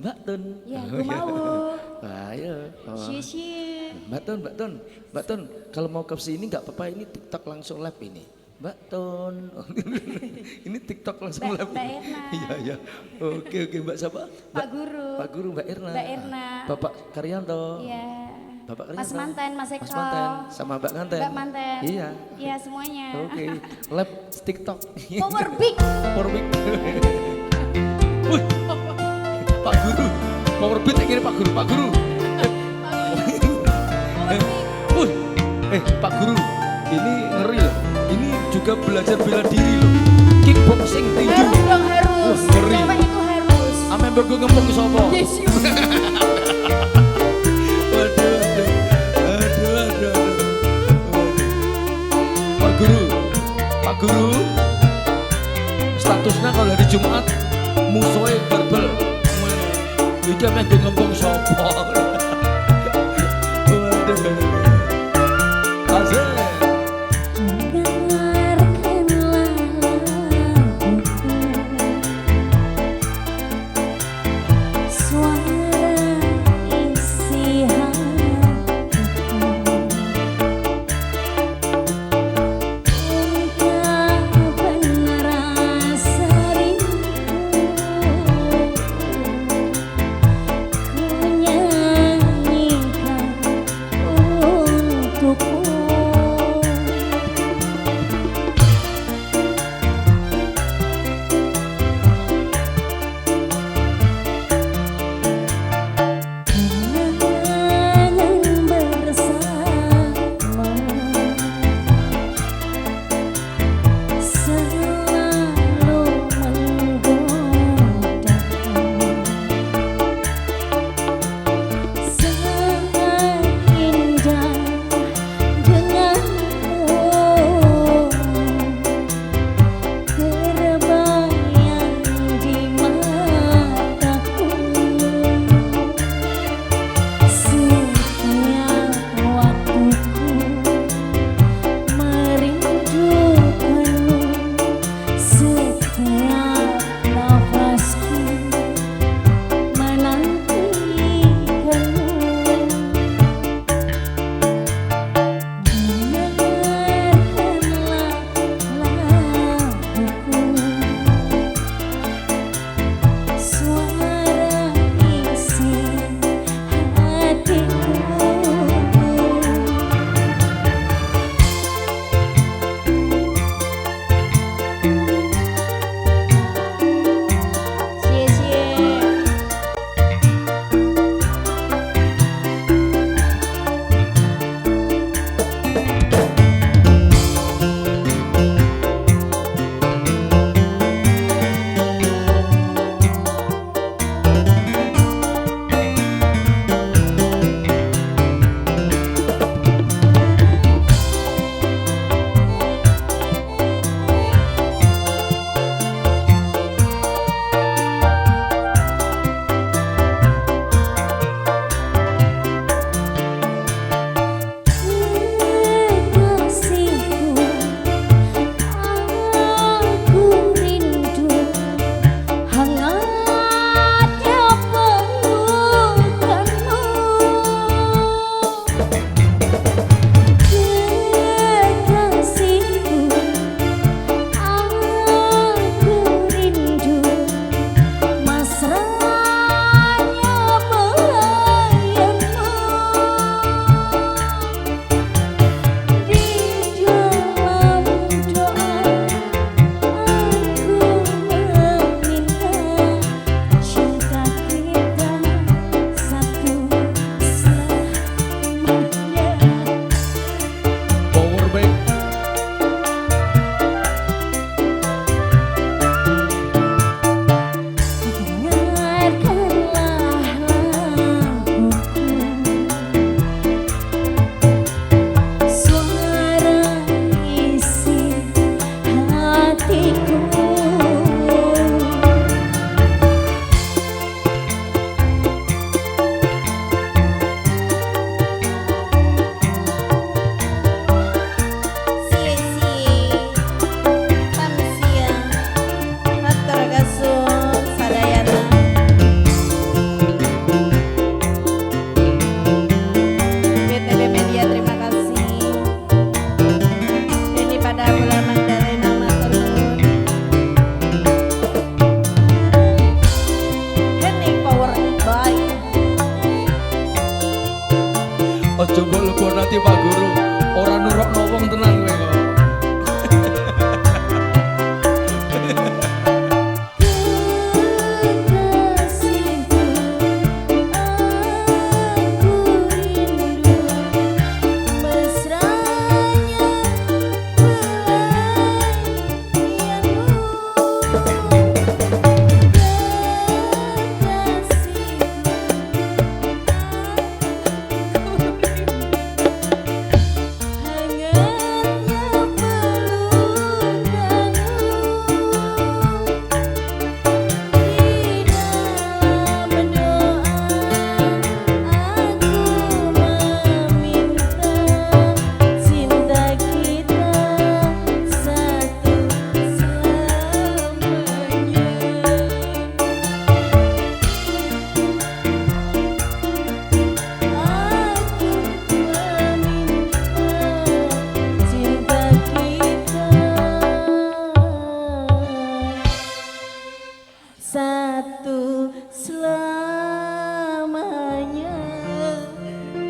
Mbak Tun. Ya, Oh, gue mau. Ayo. Oh. Syusyuk. Mbak Tun, kalau mau ke sini nggak apa-apa, ini TikTok langsung live ini. Mbak Tun, ini TikTok langsung live. Mbak Erna. Iya, iya. Oke, Mbak siapa? Pak Guru. Pak Guru, Mbak Erna. Mbak Erna. Bapak Karyanto. Iya. Bapak Karyanto. Mas Manten, Mas Eko. Mas Manten, sama Mbak Nganten. Mbak Manten. Iya. Iya semuanya. Oke, live TikTok. Power Big. Power Beat. Wih, Pak Guru. Power Beat yang ini Pak Guru. Pak Guru. Wih, Pak Guru. Ini ngeri loh. Ini juga belajar bela diri loh. Kickboxing tinju. Harus dong harus. Ngeri. Cewek itu harus. Ame bergo ngempung sopo. Yes, you. Waduh. Pak Guru. Pak Guru. Statusnya kalau hari Jumat musuhnya barbel. Itu ame bergo ngempung sopo. Waduh. Asik. Ojo mbok lebonati Pak Guru, ora nurokno wong tenan kowe kok. Satu selamanya.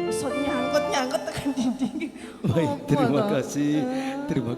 Sok nyangkut tekan dinding. Baik, terima kasih. Terima